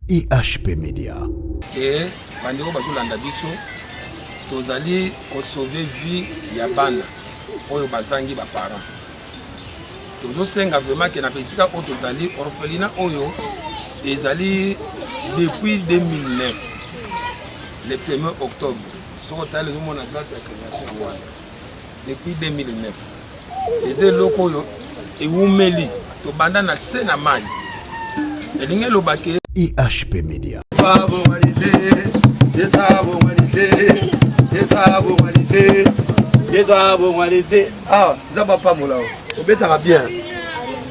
IHP Media. Et bandeko bazolanda biso tozali ko sauver vie ya bana oyo bazangi ba parents. Tozosenga vraiment que na pesika o tozali orphelinat oyo ezali depuis 2009 le 1er octobre. Sokotali zo mona date ya création wana. Depuis 2009. Eze loko oyo ewumeli to banda na se na mai. Elinge lobake IHP Media. Ah, Zaba pas moula. Au bétara bien.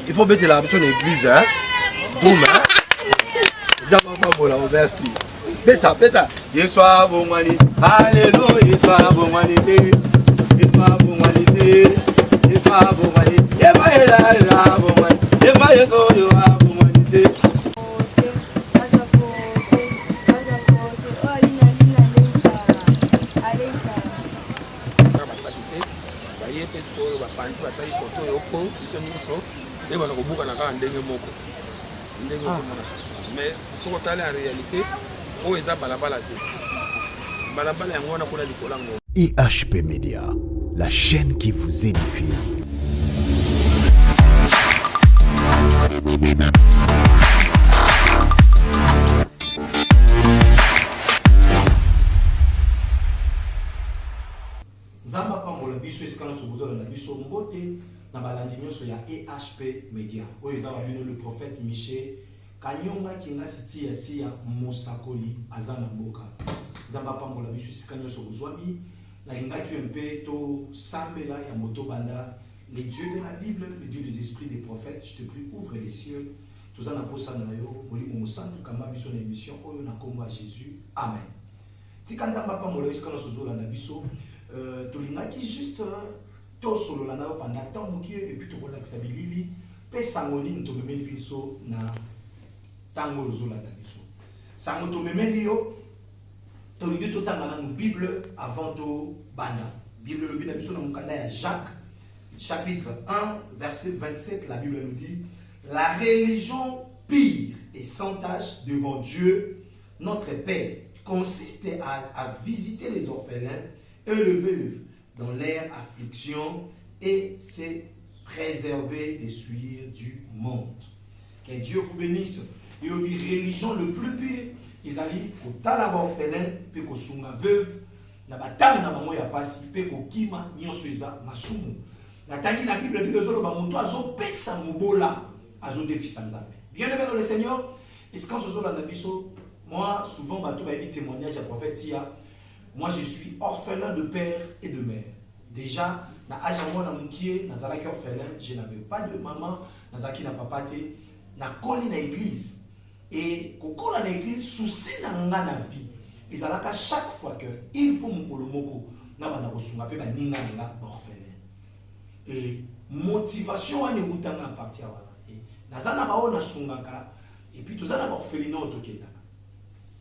Il faut mettre la mission l'église, hein. Boum, hein. Zaba pas moula, merci. Beta, beta. Yeswa bon mani. Alléluia, yeswa bon mani. Yeswa bon mani. Yeswa bon mani. Yema yela bon mani. Yema yeso yo bon mani. mais faut que en réalité o eza balabala te balabala yango wana kuna likolango. IHP Media, la chaîne qui vous édifie. Nzamba pambola biso eskana sobozo la biso mbote na balandi nyonso ya IHP Media. Oyo eza wabino le prophète Michel Kanyonga kinga siti tia Mosakoli azana mboka. Nzamba pambola biso eskana nyonso bozwami na lingaki mpe to sambela ya moto banda les dieux de la Bible, les dieux des esprits des prophètes. Je te prie, ouvre les cieux. Tozana posa na yo molimo mosantu kama biso na émission oyo na kombo ya Jésus. Amen. Tika nzamba pambola eskana sozola na biso tolingaki juste to solo la na pendant temps mokie et puis to kolakisa bilili pe sangoni to memeli biso na tango zola na biso sango to memeli yo to lingi to tanga na Bible avant to banda Bible le bi na biso na mukanda ya Jacques chapitre 1 verset 27. La Bible nous dit: la religion pure et sans tache devant Dieu notre Père consiste à visiter les orphelins et le veuve dans leur affliction et se préserver des souillures du monde. Que Dieu vous bénisse. Et au religion le plus pur, ils allaient au talaba orphelin, puis au sunga veuve, na batang na bango ya pasi, puis au kima nyonsoiza masumu. Na tangi na Bible Bible zolo ba muntu azo pesa mubola azo défi sanzambe. Bien aimé dans le Seigneur, est-ce qu'on se zola na biso, moi souvent bato ba ébi témoignage à prophète ya. Moi, je suis orphelin de père et de mère. Déjà, na âge à moi, na moukié, na zalaki orphelin, je n'avais pas de maman, na zalaki na papa te, na koli na église. Et koko na église, souci na nga na vie. Et zalaka chaque fois que il faut mon kolomoko, na bana kosunga pe ba ninga nga orphelin. Et motivation ane utanga à partir wala. Et na zana ba ona sungaka, et puis tout ça na orphelinat otokenda.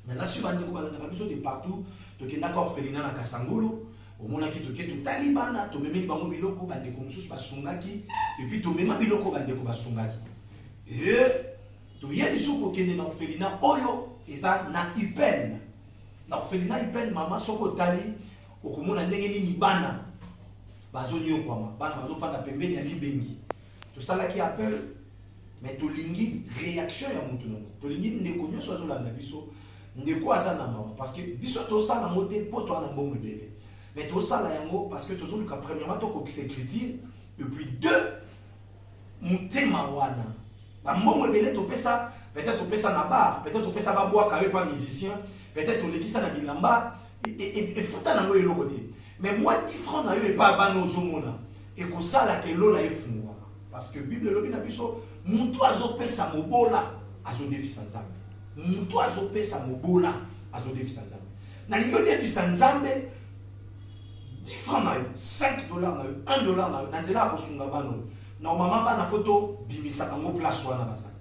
Na la subande ko bana na biso de partout. Toke ndaka orphelinat na Kasangolo omona ki toke to talibana to memeli bango biloko bande ko mususu basungaki et puis to mema biloko bande ko basungaki et to yeli suko kende na orphelinat oyo eza na Ipen na orphelinat Ipen mama soko tali okomona ndenge nini bana bazoni yokwama bana bazofanda pembeni ya libengi to salaki appel mais to lingi réaction ya mutu no to lingi ndeko nyonso azolanda biso ndeko azana mawa parce que biso to sala moté poto na mbongo dele mais to sala yango parce que to zoluka premièrement to ko s'écrire et puis deux mutema wana ba mbongo dele to pesa peut-être to pesa na bar peut-être to pesa ba bois carré pas musicien peut-être to lekisa na bilamba et futa na ngo eloko te mais moi 10 francs na yo et pas bano zomona et ko sala ke lola efungwa parce que Bible lobi na biso mutu azo pesa mobola azo defisa nzambe. Mutu azopesa mobola azodefisa nzambe. Na lingo defisa nzambe 10 francs na yo, 5 dollars na yo, 1 dollar na yo, na nzela kosunga bano. Normalement bana photo bimisa bango place wana bazali.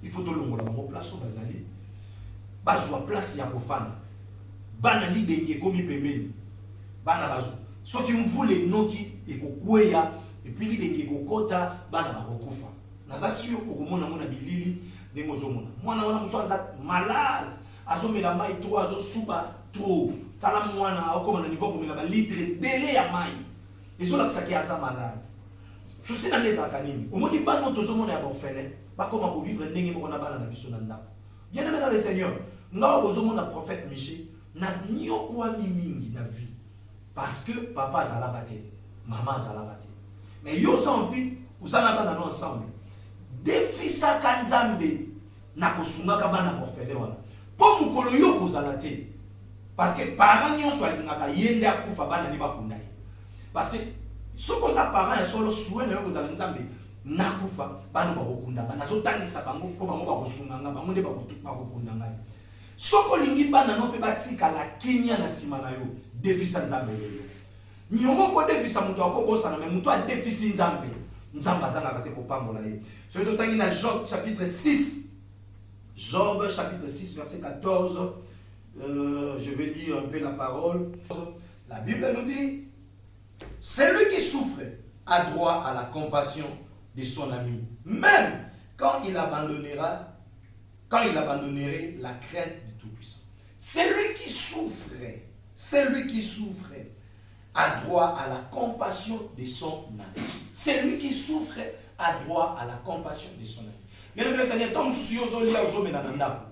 Il faut to longola bango place bazali. Bazwa place ya kofana. Bana libenye komi pembeni. Bana bazo. Soki mvule noki ekokweya et puis libenye kokota bana bakokufa. Naza sûr okomona mona bilili ndenge ozomona mwana wana mosu aza malade azomela mai trop azosuba trop tala mwana akoma na niveau komela balitre ebele ya mai ezolakisaki aza malade susi na nde ezalaka nini omoni bana tozomona ya baorphelin bakoma kovivre ndenge moko na bana na biso na ndako bien aimé dans le Seigneur ngawa bozomona prophète Miché na nyokwami mingi na vie parce que papa azalaka te maman azalaka te mais yo oza envie ozala bana no ensemble defisaka nzambe na kosungaka bana baorphelin wana mpo mokolo yo kozala te parce que parent nyonso alingaka ye nde akufa bana nde bakunda ye parce que soki oza parent ya solo souwe na yo kozala nzambe nakufa bana bakokundanga nazotangisa bango mpo bango bakosunganga bango nde bakokundanga ye soki olingi bana no mpe batikala kimia na nsima na yo defisa nzambe lelo nyongo kodefisa moto akobosana me moto adefisi nzambe nzambe azangaka te kopambola ye soki totangi na Job chapitre 6 Job chapitre 6 verset 14 je vais lire un peu la parole. La Bible nous dit celui qui souffre a droit à la compassion de son ami même quand il abandonnerait la crainte du Tout-Puissant. Celui qui souffre a droit à la compassion de son ami. Celui qui souffre a droit à la compassion de son ami. Bien aimé Seigneur, tant que vous ozoli ozomena na ndako.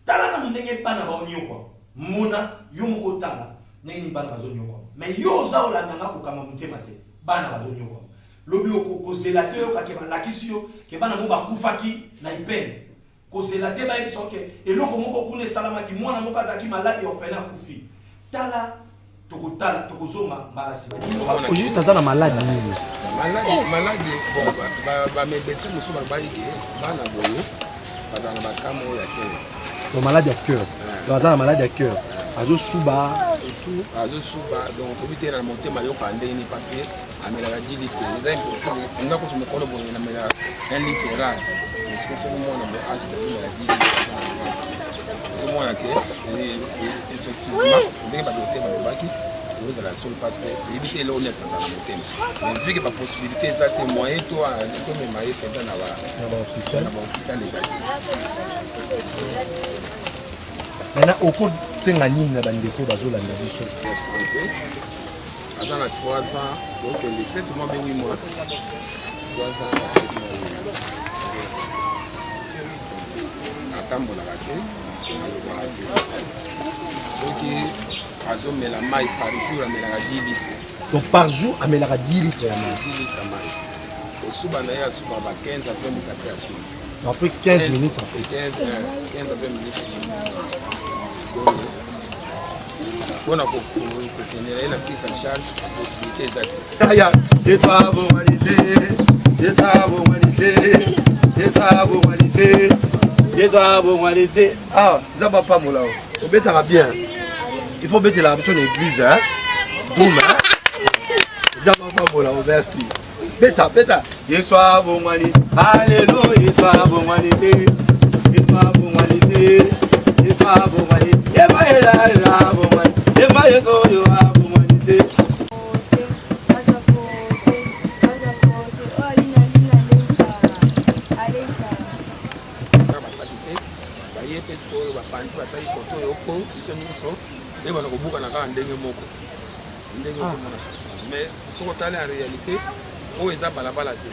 Tala na ndenge bana ba onyokwa. Mona yo moko tala ndenge bana ba onyokwa. Mais yo ozaola nanga ko kama mutema te. Bana ba onyokwa. Lobi okozela te yo kakeba lakisi yo ke bana mo bakufaki na ipene. Kozela te ba ebiso ke eloko moko kuna salamaki mwana moko azaki maladi orphelin akufi. Tala tokozoma marasi. Aujourd'hui tazana malade nini? Malade ba médecin musu ba yike bana boye bazana ba kamo ya cœur. Donc malade à cœur. Donc tazana malade à cœur. Azo suba donc obité na monter mayo pande ni parce que amela la 10 litres. C'est impossible. On a ko me kono boye na mela 1 litre ra. Est-ce que c'est moi na ba asi de la 10 litres. C'est moi là que effectivement on devait pas doter ba baki. Vous allez sur parce que éviter l'honnête dans le thème. Mais vu que pas possibilité ça témoigner toi comme maïe pendant na hôpital les maintenant au cours senga nini na bandeko bazolanda biso attends 3 ans donc les 7 mois mais 8 mois 3 ans 7 mois atambola kake donc azomela mai par jour amelaka 10 litres. Donc par jour amelaka 10 litres ya mai. 10 litres ya mai. Osuba na ye asuba ba 15 à 20 minutes ya suba. Après 15 minutes. 15 à 20 minutes. Donc bona ko tenir la prise en charge possibilité exacte. Aya, desabo humanité. Ah, zaba pas molao. Obetaka bien. Il faut mettre la personne église, hein? Boum, hein? Merci. Beta. Yeswa bongwani. Alléluia. Yeswa bongwani. Yema bongwani. Yema yeso yo bongwani. Mais faut que en réalité où est balabala te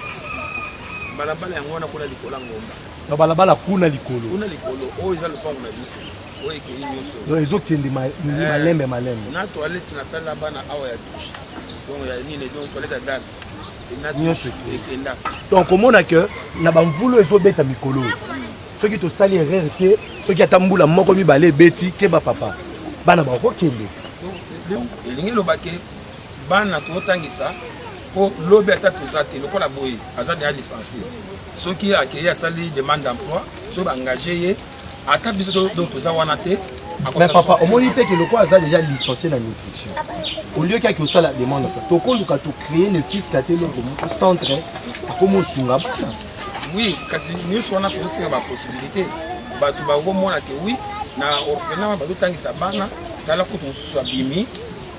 balabala yango wana kuna likolo ngomba na balabala kuna likolo o eza lopango na biso o ekei nyonso donc ezokende malembe na toilette na sala bana awa ya douche donc ya nini donc toilette ya dame nyonso ekenda donc omona que na bamvulu ezobeta mikolo soki tosali erreur te soki ata mbula moko mibale ebeti ke bapapa bana bakokende elingi lobake bana totangisa po lobi ata toza te lokola boye aza deya licencié soki akei asali demande d'emploi so baengage ye ata biso toza wana te mais papa omoni te ke lokola aza déjà licencié na nutrition au lieu kaki osala demande tokoluka tocréer ne fiska te loko moko centre akomosunga bana oui kasi nyonso wana tozosenga bapossibilité bato bakomona ke oui na orphelinat bazotangisa bana tala kutu mosusu abimi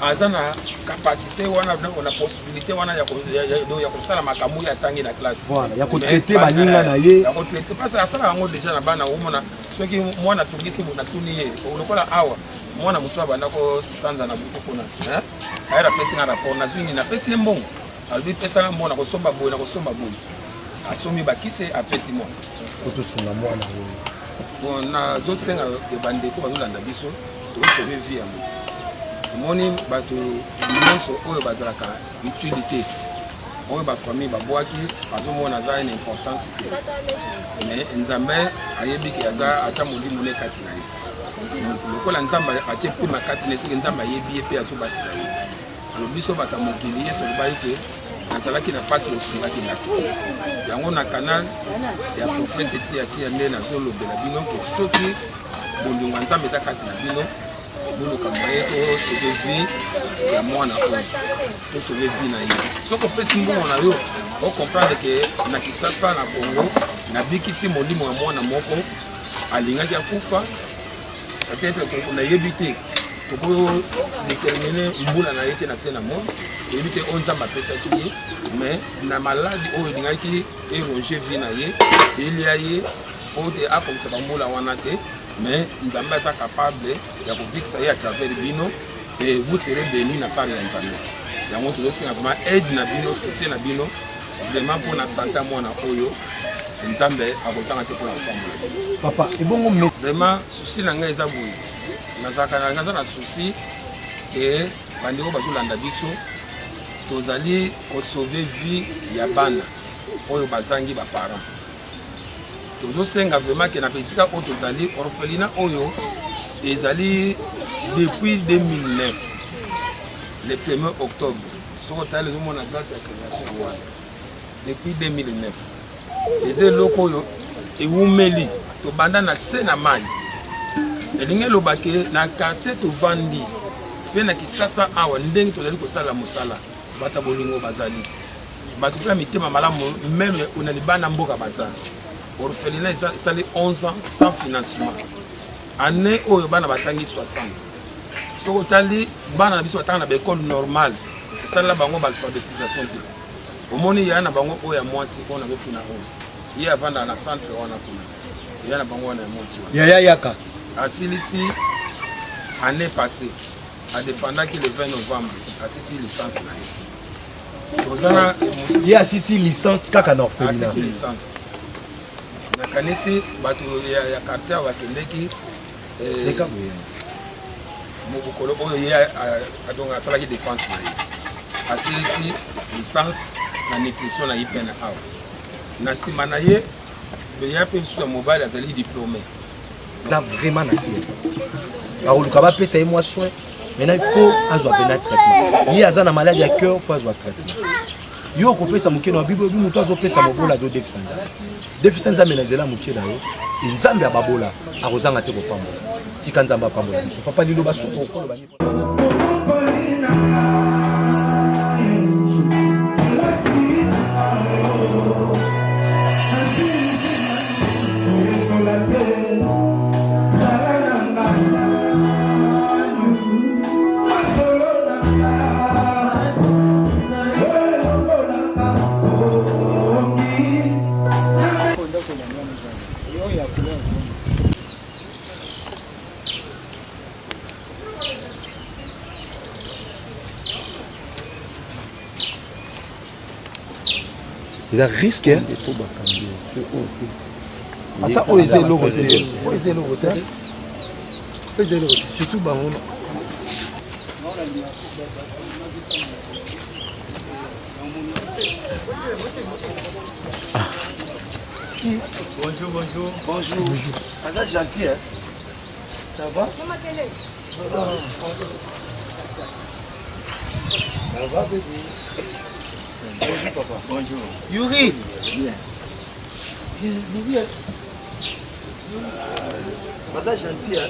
aza na capacité wana na possibilité wana ya kosala makambo ya tangi na classe. Voilà, ya kotraiter baninga na ye. Ya kotraiter parce asala yango déjà na bana omona soki mwana tungisi na tuni ye. Lokola awa mwana muswa bana ko sanza na buku kuna. Ayera pesi na rapport na zwini na pesi mbongo. Albi pesa na mbona kosomba boy na kosomba boy. Asomi bakise apesi mwana. Koto sunga mwana oyo. Bon na zo senga ke bande ko bazolanda biso to sauver vie ya mo. Moni bato nyonso oyo bazalaka utilité oyo bafamille babwaki bazomona aza une importance te mais nzambe ayebi ke aza ata molimo ne kati na ye lokola nzambe atie mpema kati na esika nzambe ayebi ye mpe azobatela ye alo biso bato ya mokili ye solobai te nazalaki na mpasi osungaki ngaki yango na canal ya profete tia nde nazolobela bino ke soki bolingo ya nzambe eza kati na bino boluka moye tosauve vie ya mwana oyo tosauve vie na ye soki opesi mbongo na yo okomprendre ke na Kinshasa na Congo nabikisi molimo ya mwana moko alingaki akufa peut-être nayebi te tokodétermine mbula na ye te na se na moi eyebi te oyo nzambe apesaki ye mais na maladi oyo elingaki eroge vie na ye elia ye oyo te akomisa bambula wana te mais nzambe aza capable ya kobikisa ye à travers bino et vous serez bénis na part ya nzambe yango tozosenga vraiment aide na bino soutien na bino vraiment mpona sante ya mwana oyo nzambe akozanga te mpona kotambola papa ebongo vraiment souci na ngai eza boye nazalaka naza na souci ke bandeko bazolanda biso tozali kosauve vie ya bana oyo bazangi baparent tozosenga vraiment ke na esika oyo tozali orphelinat oyo ezali depuis 2009 le 1er octobre soki otali ezomona date ya création wana depuis 2009 eza eloko oyo ewumeli tobanda na se na mai elingi eloba ke na quartier tovandi mpe na Kinshasa awa ndenge tozali kosala mosala bata bolingo bazali bato mpe ya mitema malamu meme na libanda mboka baza orphelinat esali 11 ans sans financement année oyo bana batangi 60 soki otali bana na biso batanga na baekole normale esalela bango baalphabetisation te omoni yaya na bango oyo ya mwasi oyo nazokuna oyo ye avandaka na centre wana kuna yaya na bango wana ya mwasi wana yaya yaka asilisi année passée adefendaki le 20 novembre asisi licence na ye tozana ye asisi licence kaka na orphelinat asisi licence nakanisi bato ya quartier ayo bakendeki mobokolo oyo ye donc asalaki défense na ye asilisi licence na nutrition na ye mpe na awa na nsima na ye ya mpe mosusu ya mobali azali diplômé na vraiment na fie bakoluka bapesa ye mwa soin maintenant il faut azwa pena traitement ye aza na maladi ya cœur faut azwa traitement yo okopesa moke na bible obi moto azopesa mobola azodefisa nzambe defisa nzambe na nzela moke na yo nzambe ababola akozanga te kopambola tika nzambe apambola biso papa liloba suka okoloba il a risqué. Attends, où est le hôtel? Où est le hôtel? Surtout, bah, on... Ah. Bonjour, bonjour. Bonjour. Ah, là, gentil, hein? Ça va? Ça va, bébé? Bonjour papa. Bonjour. Yuri. Bien. Bien. Vas-y gentil hein.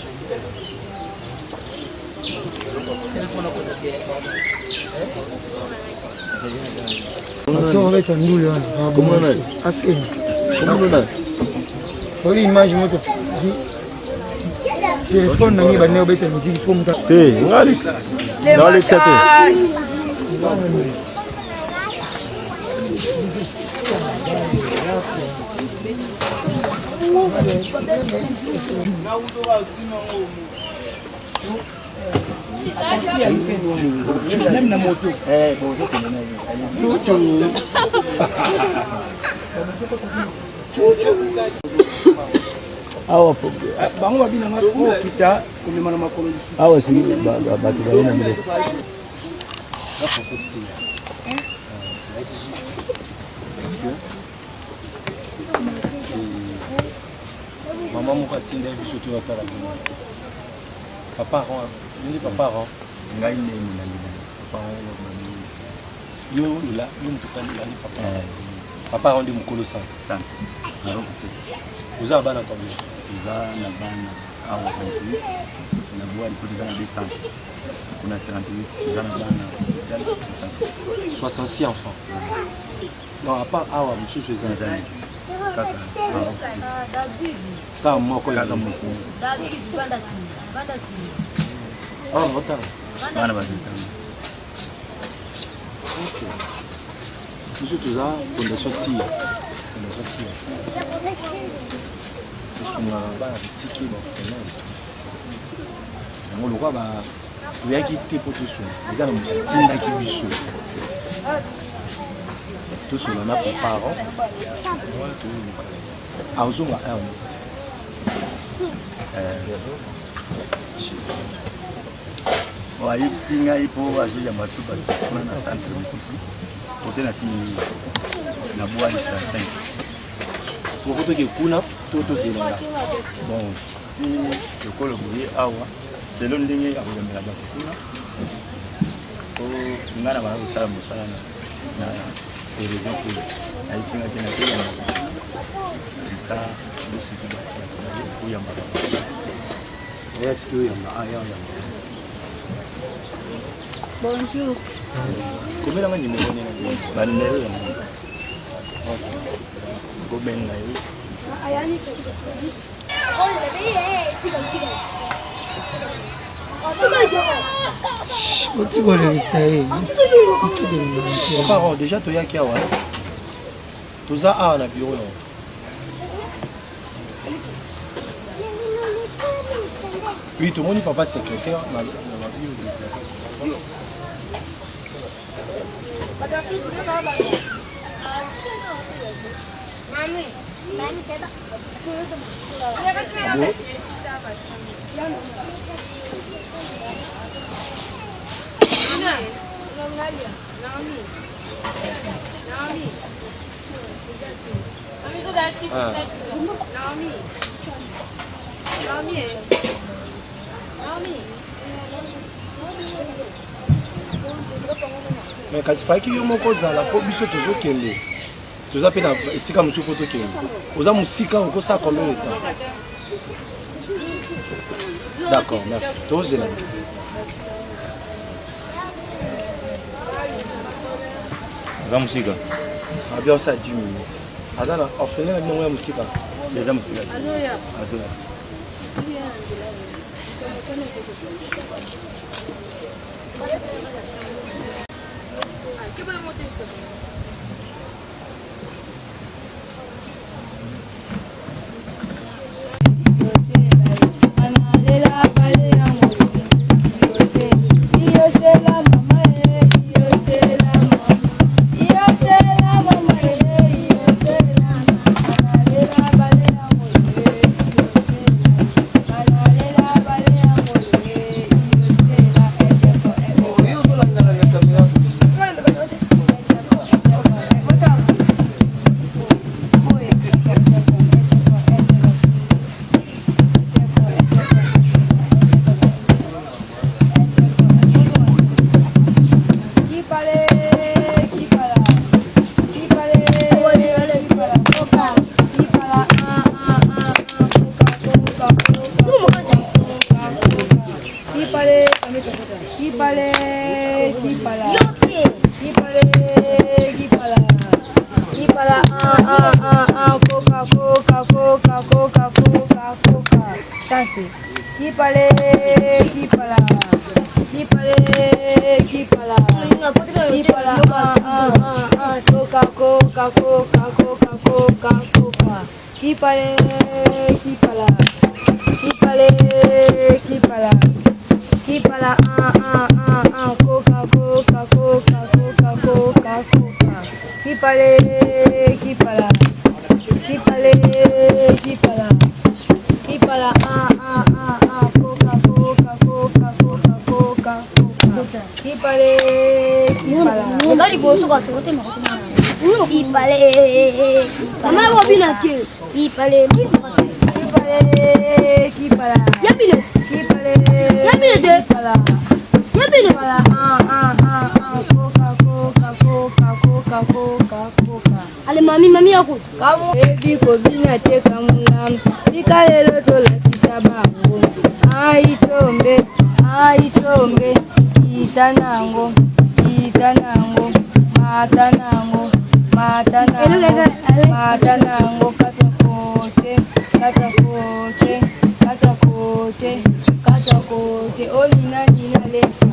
Comment on est? Assez. Comment on est? Pour l'image moto. téléphone nangi bande obeta musique so muta ngali dans le chat même na moto bon ça awa bango babina ngako kita komema na makolo awa si bato balena mbele maman moko atinda biso to atala papa ni papa ngai ne papa yo là yo mtukani ni papa ndi mukolo sana vous avez bana combien vous avez na bana awa 28 na boa ni kuza na 200 kuna 38 vous avez bana 66 enfants non à part awa monsieur Zazan kaka kaka moko ya moko banda ah mota bana bazita monsieur Toza fondation Tia sunga bana tiki ba quand même ngolo ba yaki te poto so eza na mutinda ki biso tout cela na parents azuma wa yipsinga ipo azuya matuba na centre misusu côté na tini na bois 35 pour que kuna toto zelenga bon si le colo boye awa selon ndenge akuyambela bato kuna so ngana bana kusala musala na raison que aisinga tena tena ça le site de kuyamba est-ce que yamba ayamba bonjour combien d'années vous avez banero OK combien d'années ayani petit papa déjà toya ki awa toza awa na bureau non oui tout le monde papa secrétaire na bureau de mais kasi faki yo moko zala po biso tozokende toza pe na esika mosusu po tokende oza mosika okosa combien de temps d'accord merci tozela oza mosika abia osa 10 minutes aza na orphelin na binongo ya mosika eza mosika azoya Kipale, kipala. Kipale, kipala. Kipala, coca, coca, coca, coca, coca, coca. Kipale, kipala. Kipale, kipala. Kipala, coca, coca, coca, coca, coca, coca. Kipale, kipala. Kipale, kipala. Kipala, coca, coca, coca, coca, coca, coca. Kipale, kipala. Ngali boso kwa sote makoti. Kipale. Mama wabina tie. Kipale. Kipale, kipala. Yapile. Kipale. Yapile de. Kipala. Yapile. Kipala, coca, coca, coca, coca, coca, coca. Ale mami yako. Kamu ebi ko binya te kamulam. Ikalelo to la kisabango. Ai tombe, itanango, matanango, katakote, oh nina lesa,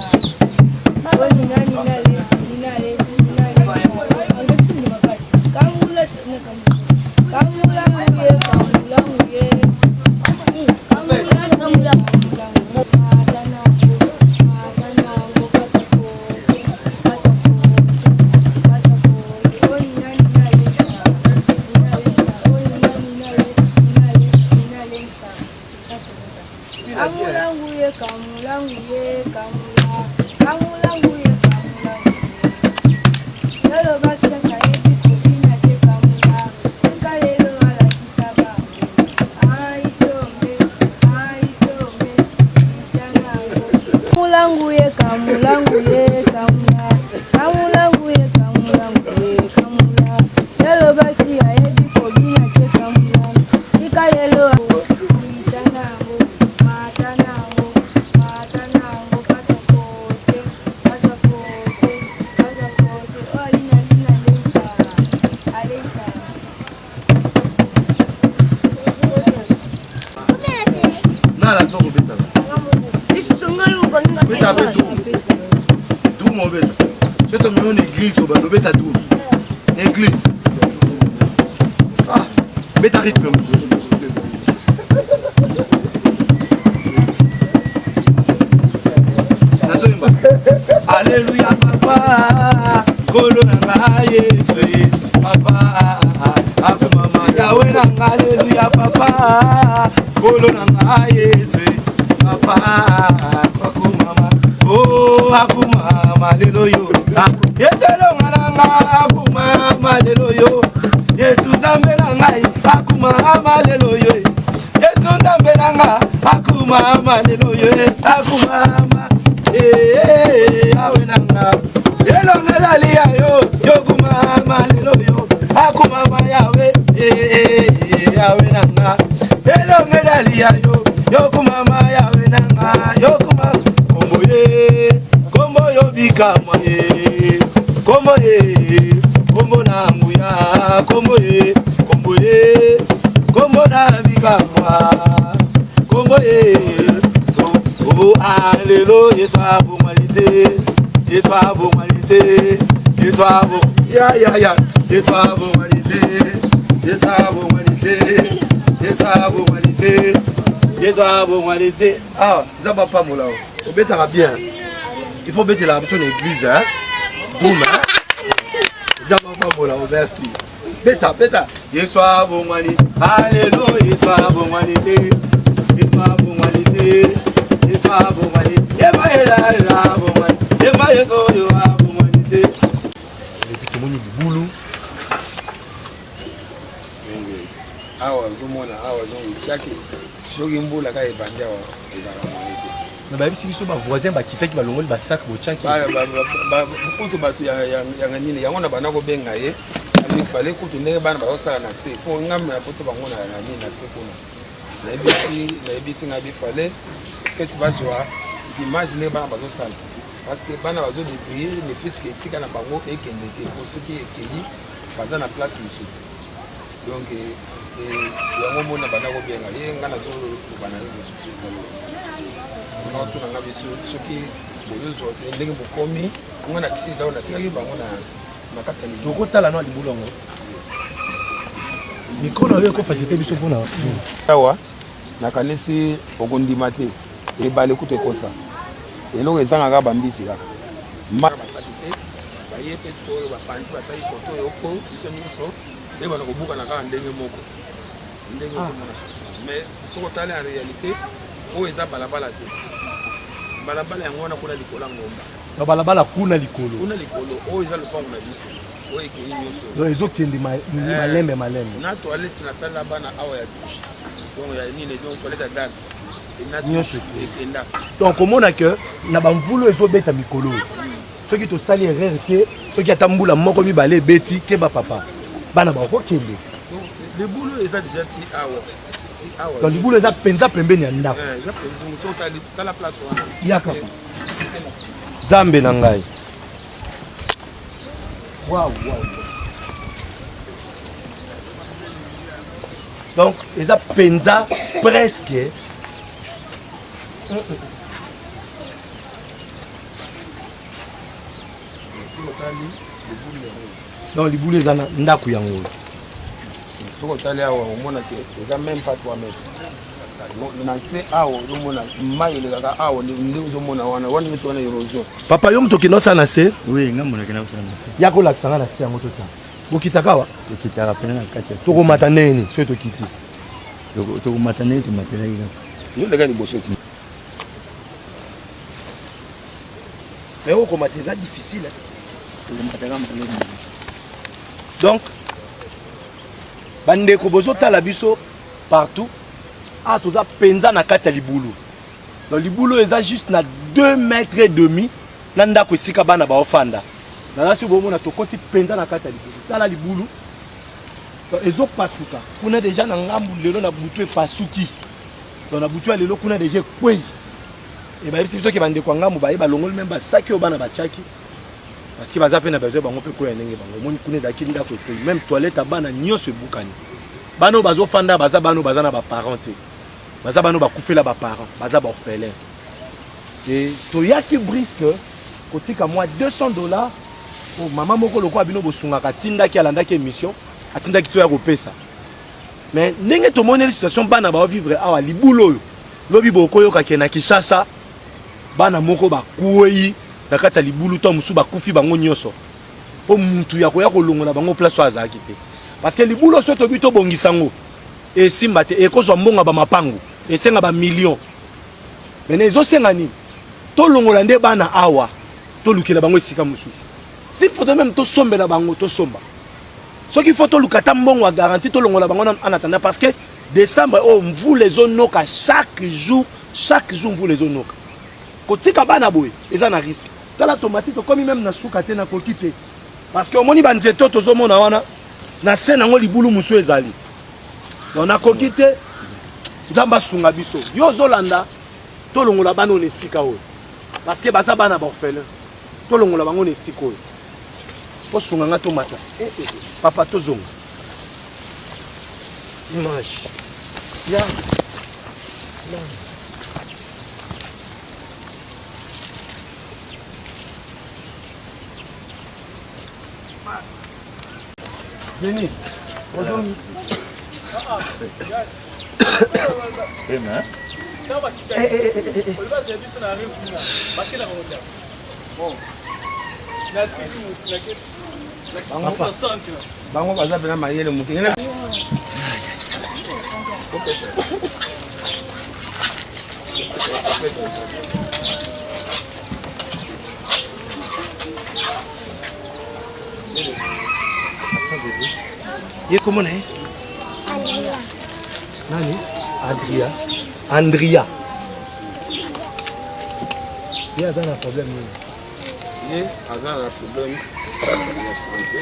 Kamula Alléluia papa, kolo nanga Yesu, papa, aku mama Yahweh nanga alléluia papa, kolo nanga Yesu, papa, aku mama, oh aku mama leloyo, yetelo nanga aku mama leloyo, Yesu zambe nanga aku mama leloyo, Yesu zambe nanga aku mama leloyo, aku mama. Awe nanga elongela liya yo kumama lelo yo akumama yawe awe nanga elongela liya yo kumama yawe nanga yo kuma kombo yo bikamwa kombo nangu ya kombo na bikamwa kombo oh alléluia soit bon qualité et soit bon qualité et soit bon ya et soit bon qualité et soit bon qualité et soit bon qualité et soit bon qualité ah zaba pas mola o betara bien il faut mettre la personne église hein boum hein zaba pas mola o merci beta et soit bon qualité alléluia soit bon qualité et soit bon qualité. awa zomona awa chaki soki mbula ka ebandi awa na babisi biso bavoisin bakitaki balongoli basak bochaki kutu bato yanga nini yango na bana kobenga ye fale kutu ndenge bana bazosala na se mpo ngambi na poto bango na nini na se kuna nayebisi nga bifale fete bazwa image ndenge bana bazosala parce que bana bazodébrouiller ne fiske esika na bango ekende te po soki ekei baza na place mosusu donc yango mona bana kobenga ye nga nazolobana natunanga biso soki boyozo ndenge bokomi nga natikaki bango na kati ya libulu tokotala no libulu yango mikolo oyo ekofasite biso mpona awa nakanisi okondima te ebale kuta ekosa eloko ezangaka bambisi kaka mara basali te baye mpe oyo bapanzi basali koto oyo oko biso nyonso ebana kobukana kaka ndenge moko ndenge okomona mais soki otali en réalité oyo eza balabala te balabala yango wana kuna likolo ya ngomba balabala kuna likolo oyo eza lopango na biso oyo ekei nyonso ezokende malembe na toilette nasala bana awa ya douche donc ya nini donc toilette ya dame donc omona ke na bamvulu ezobeta mikolo soki tosali erreur te soki ata mbula moko mibale ebeti ke bapapa bana bakokende libulu eza déjà ti awa donc libulu eza mpenza pembeni ya ndako yaka nzambe na ngai donc eza mpenza presque donc libulu eza na ndako yango soki otali awa omona ke eza même pas 3 mètres na nse awa ozomona mai elekaka awa nde ozomona wana neti wana érosion papa yo moto okende osala na se nga monakenda kosala na se ya kolakisanga na se yango totala bokitaka awa tokitaka pene na kati ya tokomata neni soki tokiti tokomata neni tomatelaki yo ndeka liboso ti mais okomata eza difficile tokomataka malemi donc bandeko bozotala biso partout toza penza na kati ya libulu donc libulu eza juste na 2 mètres et demi na ndako esika bana baofanda naza si bomona tokoti penza na kati ya libulu tala libulu ezopasuka kuna deja na ngambu lelo na butu epasuki donc na butu ya lelo kuna deja ekwei ebayebisi biso ke bandeko ya ngambu baye balongoli meme basaki oyo bana batiaki parce que baza mpe na besoin bango mpe koya ndenge bango omoni kuna ezalaki ndako ekwei même toilette ya bana nyonso ebukani bana oyo bazofanda baza bana oyo baza na baparent te baza bana oyo bakufela baparent baza baorphelin e toyaki briske kotika mwa $200 mama moko lokola bino bosungaka atindaki alandaki émission atindaki toya kopesa mais ndenge tomoneli situation bana baovivre awa libulu oyo lobi bokoyokake na Kinshasa bana moko bakuei na kati ya libulu to mosusu bakufi bango nyonso mpo mutu ya koya kolongola bango place oyo azalaki te parce que libulu oyo so tobi tobongisa yango esimba te ekozwa mbongo bamapango esenga bamillion mene ezosenga nini tolongola nde bana awa tolukela bango esika mosusu si foto même tosombela bango tosomba soki fo toluka ta mbongo ya garantie tolongola bango en attendant parce que décembre mvula ezonoka chaque jour mvula ezonoka kotika bana boye eza na risque tala tomati tokomi même na suka te nakoki te parce que omoni banzete oyo tozomona wana na se nango libulu mosu ezali donc nakoki te nzambe asunga biso yo ozolanda tolongola bana oyo na esika oyo parce que baza bana baorphelin tolongola bango na esika oyo osunga nga tomata papa tozonga image ya Veni. Bonjour. bango baza pena mayele mokengena ye comment est nani Andrea ye aza na problème nini ye aza na problème ya santé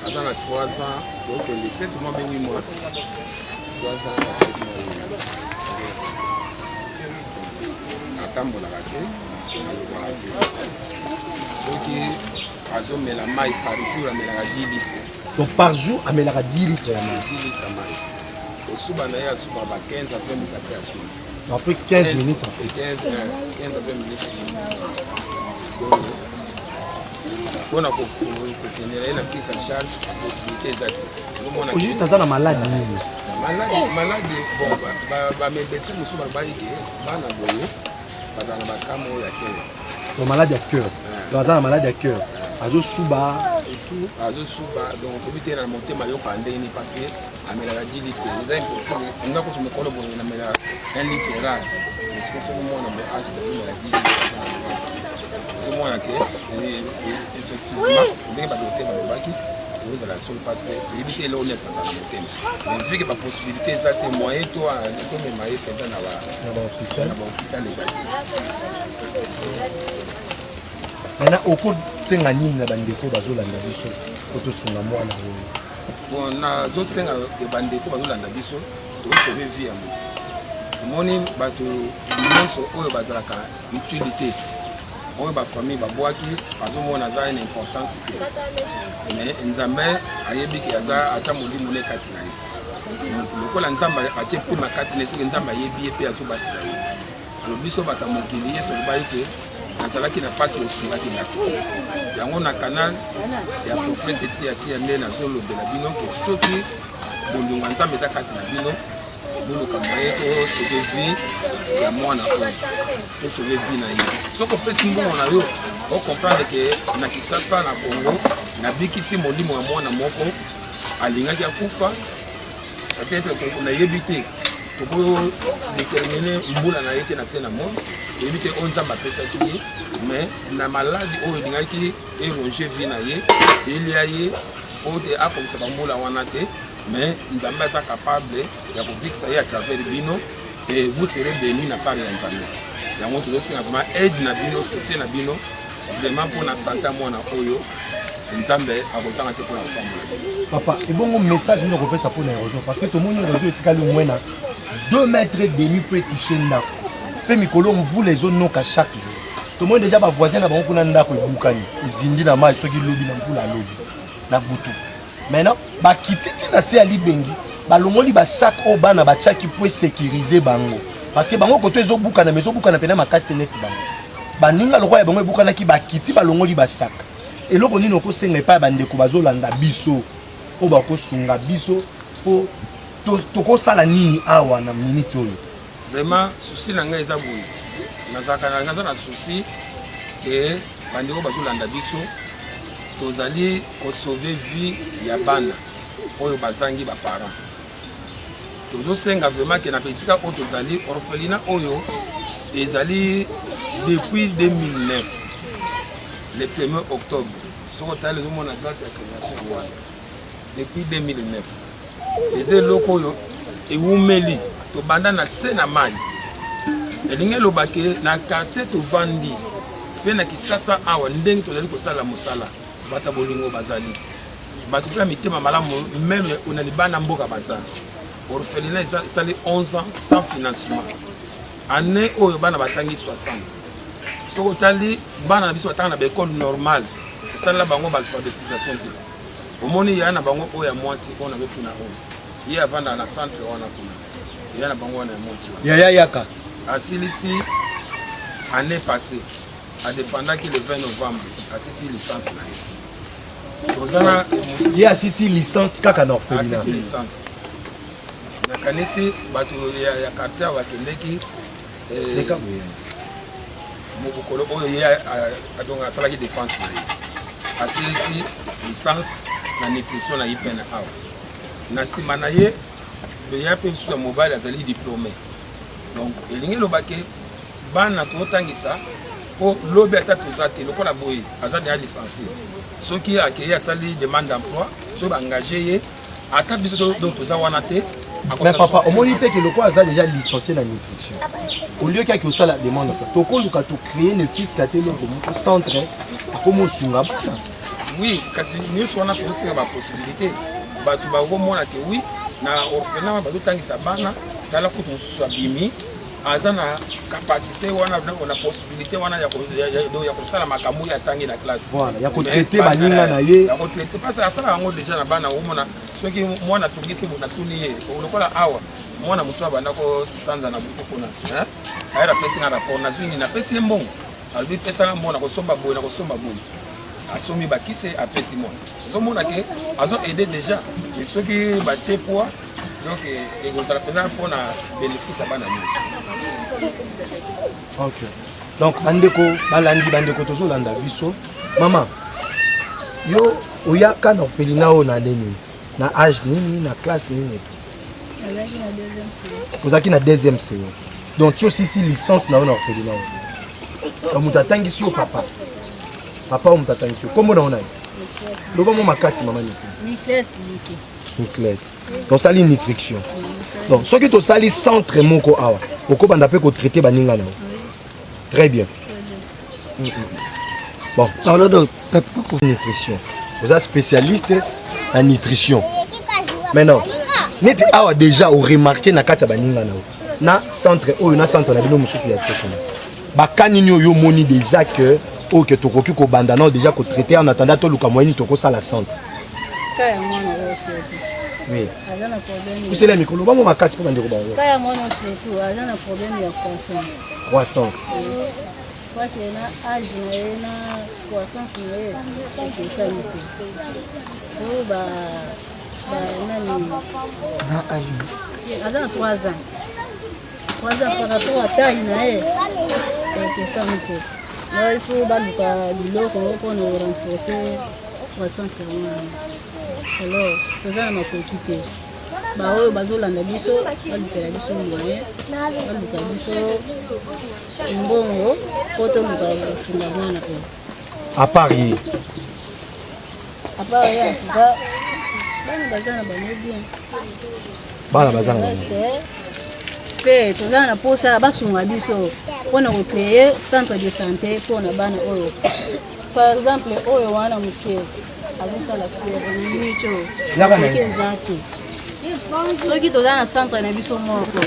aza na 3 ans donc les 7 mois et 8 mois 3 ans à 7 mois atambolaka te alobaka te soki azomela mai par jour amelaka 10 litres Donc par jour, amelaka 10 litres ya mai. 10 litres ya mai. Osuba na ye asuba ba 15 à 20 minutes après asuba. Après 15 minutes. 15 à 20 minutes. Mpona kokenela ye na prise en charge possibilité ezali. Aujourd'hui taza na malade nini? Malade bon bamedecin mosusu babai ke bana boye bazala na bakamo oyo ya cœur. Donc malade ya cœur. Donc aza na malade ya cœur. Azosuba donc tobi te na motema yoka ndeni parce que amelaka 10 litres eza impossible nga koso mokolo boye namela 1 litre rare parce que mwana mo age komela 10 litres ozomona ke effectivement ndenge badote balobaki ozala solo parce que toyebi te eloko nini asanza na motema mais vu ke bapossibilité eza te moyen tomema ye mpenza na bahôpital ezali. Maintenant okosenga nini na bandeko bazolanda biso po tosunga mwana oyo? Bon nazosenga bandeko bazolanda biso tosauve vie ya moto. Tomoni bato nyonso oyo bazalaka utilité oyo bafamille babwaki bazomona aza une importance te mais nzambe ayebi ke aza ata molimo ne kati na ye lokola nzambe atie mpema kati na esike nzambe ayebi ye mpe azobatela ye alo biso bato mokili ye solobai te nazalaki na mpasi osungaki ndako yango na canal ya prophète tia nde nazolobela bino ke soki bolingo nzambe eza kati na bino boluka moye tosauve vie ya mwana oyo tosauve vie na ye soki opesi mbongo na yo okomprendre ke na Kinshasa na Congo nabikisi molimo ya mwana moko alingaki akufa peut-être nayebi te tokodétermine mbula na ye te na se na monde toyebi te oyo nzambe apesaki ye mais na maladi oyo elingaki eronge vie na ye elia ye oyo te akomisa bambula wana te mais nzambe aza capable ya kobikisa ye à travers bino et vous serez bénis na part ya nzambe yango tozosenga vraiment aide na bino soutien na bino vraiment mpona sante mwana oyo nzambe akozanga te mpona kotambola. Papa ebongo message nini okopesa mpona érosion parce que tomoni érosion etikali omwe na 2 mètres et demi peut toucher ndako mpe mikolo mvula ezonoka chaque jour tomoni déjà bavoisin na bango kuna ndako ebukani ezindi na mai soki lobi na mvula alobi na butu maintenant bakititi na se ya libengi balongoli basak oyo bana batiaki po esécurize bango parce que bango koto ezobukana mais ezobukana mpena makasi te neti bango baninga lokola ya bango ebukanaki bakiti balongoli basak eloko nini okosenga epai ya bandeko bazolanda biso oyo bakosunga biso po tokosala nini awa na minute oyo? Vraiment souci na ngai eza boye naza na souci ke bandeko bazolanda biso tozali kosauve vie ya bana oyo bazangi baparent tozosenga vraiment ke na esika oyo tozali orphelinat oyo ezali depuis 2009 le 1er octobre soko otali ezomona date ya création wana depuis 2009 eza eloko oyo ewumeli tobanda na se na mai elingi elobake na quartier tovandi mpe na Kinshasa awa ndenge tozali kosala mosala bata bolingo bazali bato mpe ya mitema malamu meme ona libanda mboka baza orphelinat esali 11 ans sans financement année oyo bana batangi 60 soki otali bana na biso batanga na baekole normale esalela bango baalphabetisation te omoni ya na bango oyo ya mwasi oyo na bepuna oyo ye avanda na centre wana kuna ya na bango wana ya mwasi yaya yaka asilisi année passée adefendaki le 20 novembre asisi licence na ye tozana ye asisi licence kaka na orphelinat asisi licence nakanisi bato ya quartier bakendeki mokolo oyo ye donc asalaki défense na ye asilisi licence na nutrition na ye mpe na awa na nsima na ye beya mpe mosusu ya mobali azali diplômé donc elingi elobake bana totangisa mpo lobi ata toza te lokola boye aza deya licencié soki akeye asali demande d'emploi soki baengage ye ata biso donc toza wana te. Mais papa, au moins il que le quoi a déjà licencié la nutrition. Au lieu qu'il y ait ça la demande, tu as créé une fils qui a été le centre comme au Sungaba. Oui, parce que nous sommes aussi la possibilité. Tu vas voir que oui, na orphelinat, tu as dit ça bana, tu as la coupe sur bimi, aza na capacité wana na possibilité wana ya kosala makambo ya tangi na classe. Voilà, ya kotraiter baninga na ye. Ya kotraiter parce que asala yango déjà na bana omona soki mwana tungisi na tuni ye lokola awa mwana muso abanda ko sanza na buku kuna hein ayera pesi na rapport na zuni na pesi mbongo albi pesa mbona kosomba boye na kosomba boye asomi bakise apesi mwana zomona ke azo aider déjà et soki batie poids donc ekozala pena mpona bénéfice ya bana nyonso. Ok, donc bandeko balandi bandeko tozolanda biso mama yo oyaka na orphelinat oyo na nini na âge nini na classe nini ozalaki na deuxième série donc ti osisi licence na yo na orphelinat oyo moto atangisi yo papa oyo moto atangisi yo kombo na yo nani loba mo makasi mama Niclette donc sali nutrition donc soki tosali centre moko awa okobanda mpe kotraite baninga na yo très bien bon alors donc nutrition vous êtes spécialiste en nutrition maintenant neti awa déjà au remarqué na kati ya baninga na yo na centre oyo na centre na bino mosusu ya sekona bakanini oyo moni déjà que oyo ke tokoki kobanda nao déjà kotraite en attendant toluka moyeni tokosala centre. Oui. Vous le micro, vous m'avez cassé pour me dire. Quand moi non plus, il y a un problème de croissance. Croissance. Parce que na âge na croissance c'est ça. Oh bah nani. Na âge. Dans 3 ans. 3 ans par rapport à taille na c'est ça miko. Là il faut baluka biloko pour nous renforcer croissance alors nous allons m'occuper bah oui bazolanda biso balukela biso moyen baluka biso mbongo poto mukafunga mwana ko à Paris en tout cas bana bazana bien bana bazana pe tozana posa basunga biso pona ko créer centre de santé pona bana oyo par exemple oyo wana muke azosala soki toza na centre na biso moko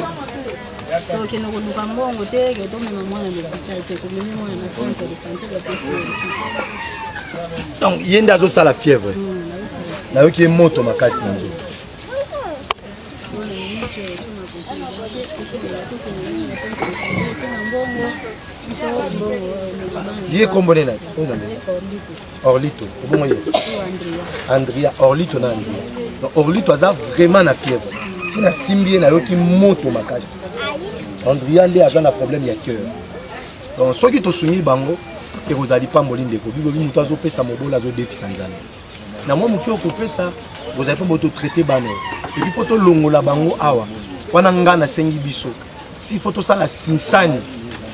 tokende koluka mbongo te ke tomema mwana na hôpital te komemi mwana na centre de santé bapesi donc ye nde azosala fièvre nayoki ye moto makasi na nzoto ye kombo nena Orlito obongo ye Andrea Orlito na Andrea donc Orlito aza vraiment na fièvre tina simbi ye nayoki moto makasi Andrea nde aza na problème ya cœur donc soki tosungi bango ekozali pamboli ndeko bilobi moto azopesa mobola azodefisa nzala na mwa moki okopesa ozali mpe bototraite bano epi po tolongola bango awa wana nga nasengi biso si fo tosala sinsani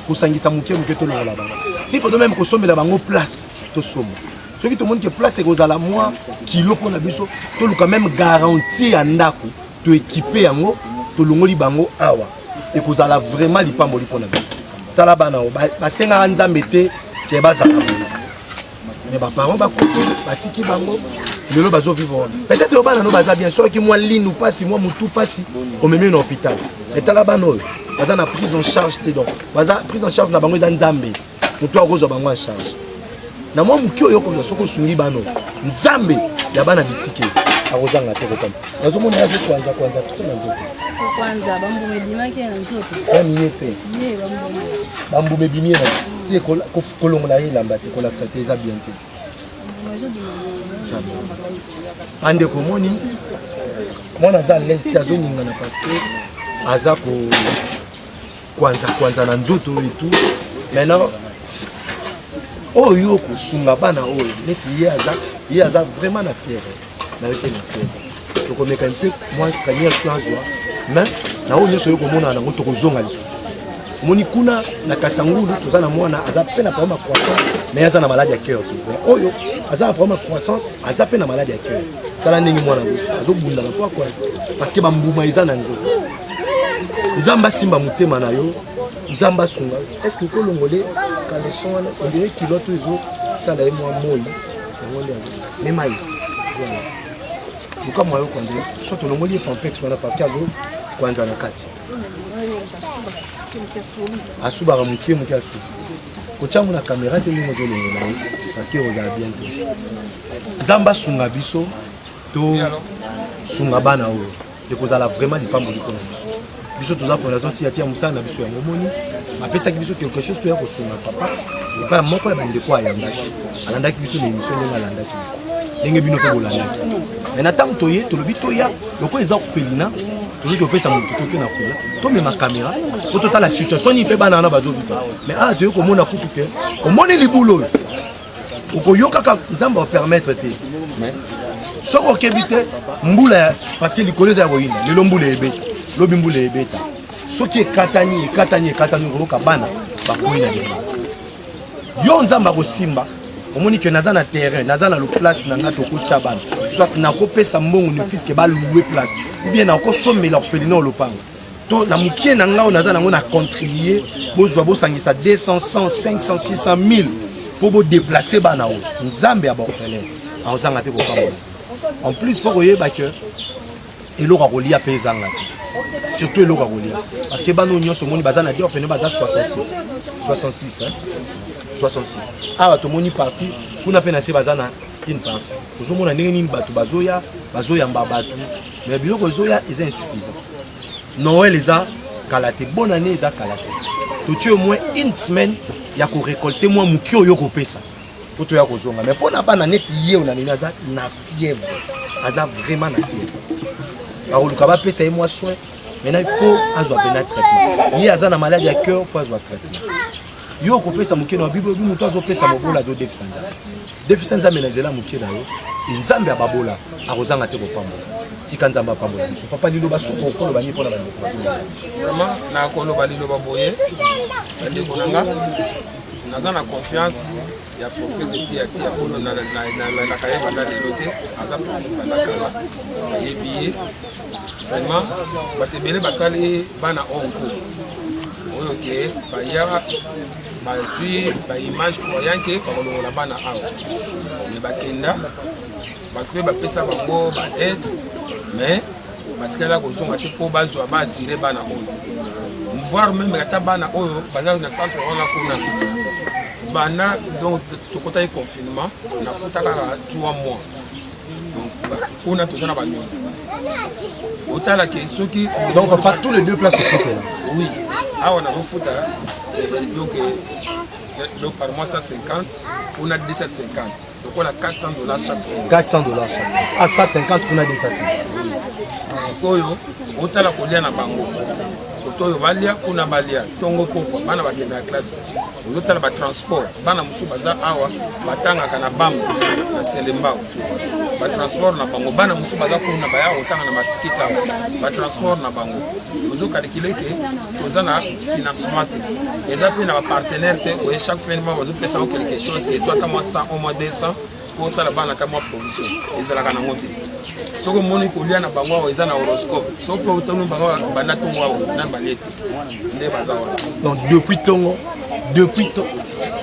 kosangisa moke moke tolongola bango si fo to même kosombela bango place tosomba soki tomoni ke place ekozala mwa kilo mpona biso toluka même garantie ya ndako toekipe yango tolongoli bango awa ekozala vraiment lipamboli mpona biso tala bana basengaka nzambe te ke bazala mais baparent bakoto batiki bango lelo bazovivre wana peut-être bana no baza bien soki mwa linu pasi mwa mutu pasi omemi na hôpital etala bana oyo baza na prise en charge te donc baza prise en charge na bango eza nzambe motu akozwa bango en charge na mwa moki oyo kozwa soki osungi bana oyo nzambe ya bana bitike akozanga te kotama nazomona yazo kwanza tuto na nzoto kwanza bambume bimaki na nzoto miye te bambume bimie na te kolongola ye elamba te kolakisa te eza bien te ande komoni mwana aza lese te azoningana parce que aza kwanza na nzoto oyo tout maintenant oyo kosunga bana oyo neti ye aza vraiment na fièvre nayoki na fièvre tokomeka mpe mwa kanyerso azwa mais na oyo nyonso oyo komona nango tokozonga lisusu omoni kuna na Kasangulu toza na mwana aza mpe na problème ya croissance mais aza na maladie ya cœur te oyo aza na problème ya croissance aza mpe na maladie ya cœur tala ndenge mwana rusi azobundana po akwa parce que bambuma eza na nzoto nzambe asimba motema na yo nzambe asunga est-ce que kolongole kaleson wana ondire kiloto ezosala ye mwa moi yango nde mema ye luka mwa yo kwanza so tolongoli ye pampex wana parce que azo kwanza na kati asubaka mokie moke asu kotyango na caméra te ndenge ozolongola ye parce que ozala bien te nzambe asunga biso to sunga bana oyo ekozala vraiment lipamboli mpona biso biso toza fondation tia mosala na biso yango omoni bapesaki biso quelque chose toya kosunga papa epai moko ya bandeko ayambaki alandaki biso na émission ndenge alandaki ndenge bino mpe bolandaki me na ntango toye tolobi toya loko eza kofelina tozoki kopesa motu toke na fela tomema caméra po totala situation nini mpe bana wana bazobika mais awa toye komona kutu te omoni libulu oyo okoyokaka nzambe apermettre te mais soki okebi te mbula parce que likolo eza ya koyina lelo mbula ebeta lobi mbula ebeta soki ekatani okoyoka bana bakoyina lelo yo nzambe akosimba omoni ke naza na terrain naza na place na nga tokotya bana soit nakopesa mbongo ne puisque balouwe place ou bien nakosomela orphelina olopango to na mokie na nga oyo naza nango na contribuer bozwa bosangisa 200 100 500 600 000 mpo bodeplace bana oyo nzambe ya baorphelin akozanga te kopambola en plus fo koyeba ke eloko akolia mpe ezanga te surtout eloko akolia parce que bana oyo nyonso omoni baza na de orphelin baza 66 awa tomoni parti kuna mpe na se baza na une partie tozomona ndenge nini bato bazoyamba bato mais biloko ezoya eza insuffisant noel eza kala te bonne année eza kala te totie au moins une semaine ya korécolte mwa moki oyo kopesa po toya kozonga mais mpona bana neti ye oyo na meni aza na fièvre aza vraiment na fièvre bakoluka bapesa ye mwa soin maintenant il faut azwa pena traitement ye aza na maladie ya cœur faut azwa traitement yo kopesa moke na bible moto azopesa mobola do defisa nzambe na nzela moke na yo nzambe ya babola akozanga te kopambola tika nzambe apambola biso papa liloba suka okoloba nini mpona bandeko vraiment nakoloba liloba boye bandeko nanga naza na confiance ya prophète tia mpona nakayebaka lelo te aza prophète bandakala nayebi ye vraiment bato ebele basali bana onko oyo ke baya bazwi baimage croyant ke bakolongola bana awa me bakenda bato mpe bapesa bango baaide mais batikala kozonga te mpo bazwa baasire bana oyo voir meme ata bana oyo baza na centre wana kuna bana donc tokota ye confinement nafuta kaka 3 mois donc kuna toza na banyongo otala ke soki donc partout les deux places oui awa nakofuta donc par mois 150 on a 250 donc on a $400 chaque fois $400 chaque fois à 150 on a 250 sikoyo otala kolia na bango otoyo balia kuna balia tongo poko bana bakenda classe otala ba transport bana musu baza awa batangaka na bambo na selembao ba transport na bango bana musu baza kuna baya otanga na masikita ba transport na bango ozo calculer toza na financement eza pe na ba partenaire te o chaque fin de mois ozo pesa quelque chose que soit comme 100 au moins 200 pour ça la bana kama provision ezalaka na ngote soko moni kolia na bango eza na horoscope soko otono bango bana tongo wa na balete nde bazawa donc depuis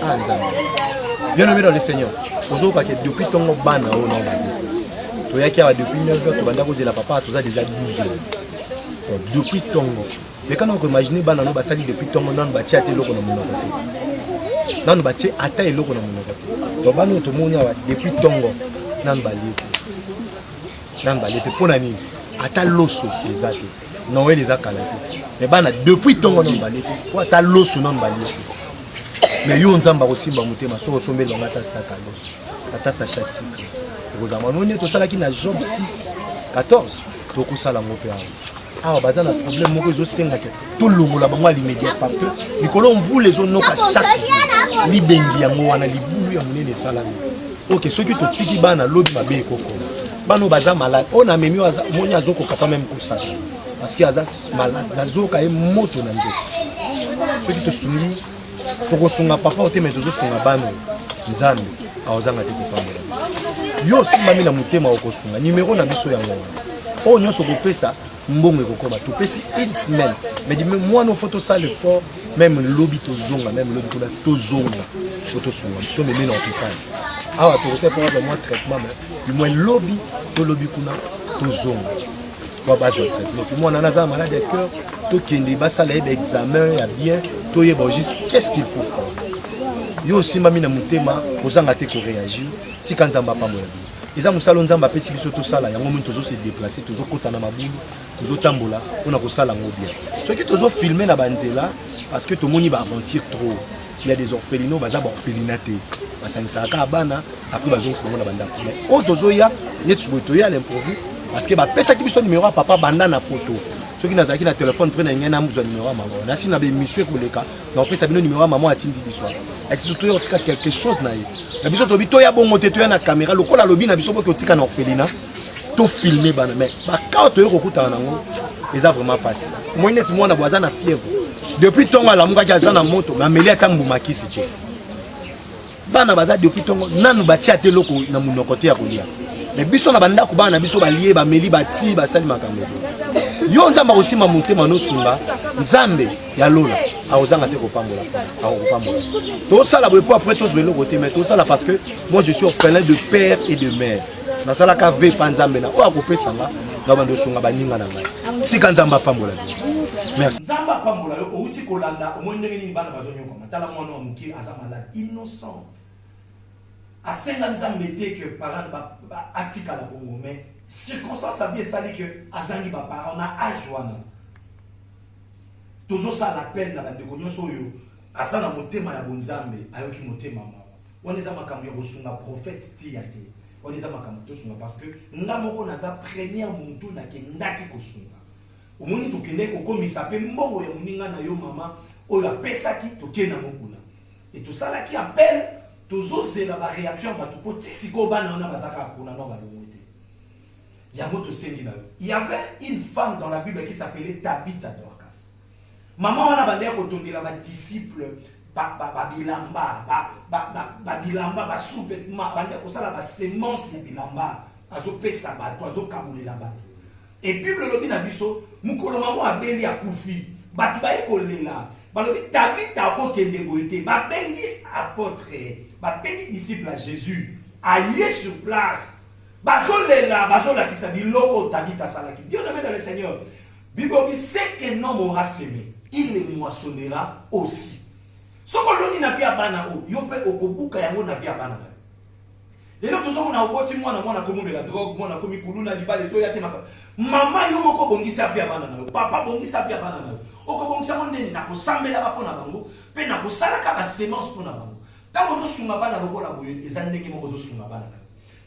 ah nzambe bien nommé dans le Seigneur ozo ka ke depuis tongo bana o na balete to yaki awa depuis 9 heures to banda kozela papa toza déjà 12 heures donc depuis tongo mais quand on imagine bana no basali depuis tongo non batia te loko na monoko te non batia ata eloko na monoko te donc bana to moni awa depuis tongo nan balete pona nini ata loso eza te noel eza kala te mais bana depuis tongo non balete po ata loso non balete mais yo nzamba kosimba motema soko sombela ngata saka loso ata sa chasika kozama noni to salaki na Job 6:14 to kusala ngope awa baza na problème moko ezo senga ke to longola bango à l'immédiat parce que likolo on voulait les noka chaque libengi yango wana libulu ya monene salami OK soki to tiki bana lobi mabe ekoko bano baza malade on a memi moni azoko kapa même kusa parce que aza malade nazoka e moto na nzoto soki to sungi to sunga papa ote mais to sunga bano nzambe awazanga te kopambola yo simba mina mutema okosunga numéro na biso yango o nyonso kopesa mbongo ekokoma topesi une semaine mais dis moi no photo ça le fort même lobby to zonga même lobby to zonga photo sunga to memi na hôpital awa to sait pas moi traitement mais du moins lobby kuna to zonga wa base de traitement moi nana za malade de cœur tokende basala yeba examen ya bien toyeba juste qu'est-ce qu'il faut faire. Yo aussi mami na mutema kozanga te ko réagir tika nzamba pambola eza musalo nzamba pesi biso tosala yango moni tozo se déplacer tozo kota na mabulu tozo tambola on a kosala ngo bien soki tozo filmer na banzela parce que tout le monde va aventure trop. Il y a des orphelinats baza ba orphelinaté basangisa ka bana après bazong se mona banda mais ozozoya netu botoya l'improvise parce que ba pesa ki biso numéro papa banda na photo soki nazaki na téléphone prena ngena muzwa numéro maman na si na be monsieur koleka na pesa bino numéro maman atindi biso est-ce que toyo tika quelque chose na ye na biso to bito ya bongo te toya na caméra lokola lobi na biso boki tika na orphelinat to filmer bana mais ba ka to yo kokuta nango eza vraiment passé moi net moi na boza na fièvre depuis tonga la muka jaza na moto mais ameli atambu makisi te bana baza depuis tongo nanu batia te loko na munoko te ya kolia mais biso na banda ko bana biso balié ba meli bati ba sali makambo yo nzamba aussi ma motema no sunga nzambe ya lola aozanga te ko pambola to sala bo po après to je le côté mais to sala parce que moi je suis orphelin de père et de mère na sala ka ve panzambe na o akopesa nga na bando sunga baninga na ngai tika nzamba pambola. Merci. Nzamba pambola yo outi kolanda o mo ndenge nini bana bazonyo ko matala mwana wa muki aza malade innocent asenga nzambe te que parents ba atika la bongo mais circonstance a bien sali que azangi ba parents na âge wana tozo ça l'appel na bande konyoso yo asana motema ya bonzambe ayoki motema mama on les a makambo yo kosunga prophète ti ya te on les a makambo to sunga parce que ngamoko na za première muntu na ke ndaki kosunga omoni tokende kokomisa pe mbongo ya muninga na yo mama oyo apesaki tokena mokuna et tout ça là qui appelle toujours c'est la réaction ba tout petit ko bana na bazaka kuna no balongete ya moto sengi na yo. Il y avait une femme dans la Bible qui s'appelait Tabitha Dorcas. Maman wana bande ko tondela ba disciple ba bilamba ba bilamba ba sous-vêtements bande ko sala ba semence ya bilamba azo pesa ba to azo kabulela ba. Et Bible lobi na biso mukolo mamo abeli akufi batu ba ekolela balobi Tabitha ko kende boite ba bengi apôtre ba bengi disciple à Jésus aillé sur place bazolela bazolakisa biloko Tabitha salaki. Dieu nomme dans le Seigneur Bible dit c'est que non aura semé il le moissonnera aussi soko loni na via bana o yo pe okobuka yango na via bana. Et là tout ça on a oboti mwana komo la drogue mwana komi kuluna libale zo ya te maka mama yo moko bongisa via bana na papa bongisa via bana na okobongisa mondeni na kosambela ba pona bango pe na kosalaka ba semence pona bango tango zo sunga bana lokola boye eza ndenge moko zo sunga bana na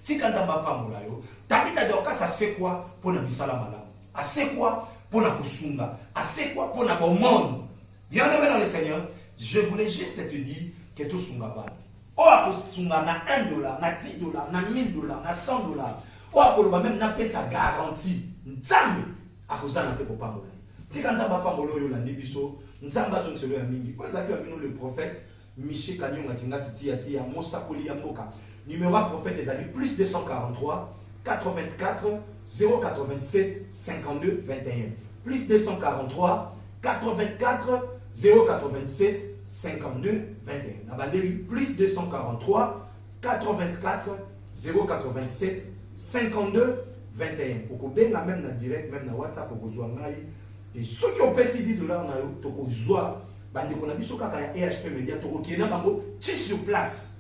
tika nzamba pambola yo Tabitha Dorcas asekwa pona misala malamu asekwa pona kusunga asekwa pona bomon. Bien aimé dans le Seigneur, je voulais juste te dire que tout sunga bana o akosunga na $1 na $10 na $1000 na $100 o akoloba même na pesa garantie nzambe akozana te ko pambola tika nzamba pambola yo la biso nzamba zo nselo ya mingi ko ezaki ya bino le prophète Michel Kanyonga Kingasi tia Mosakoli ya mboka numéro prophète ezali plus 243 84 087 52 21 plus 243 84 087 52 21 Nabandeli plus 243 84 087 52 21 okobenga même na direct même na WhatsApp okozwa ngai et ceux qui ont payé $10 na yo tokozwa bandeko na biso kaka ya EHP Media tokokena bango ti sur place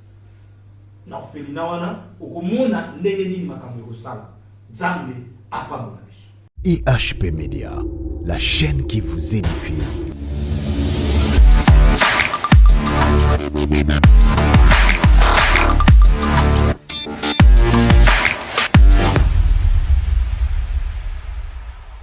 na orphelinat wana okomona ndenge nini makambo ekosala nzambe apambola biso. EHP Media, la chaîne qui vous édifie.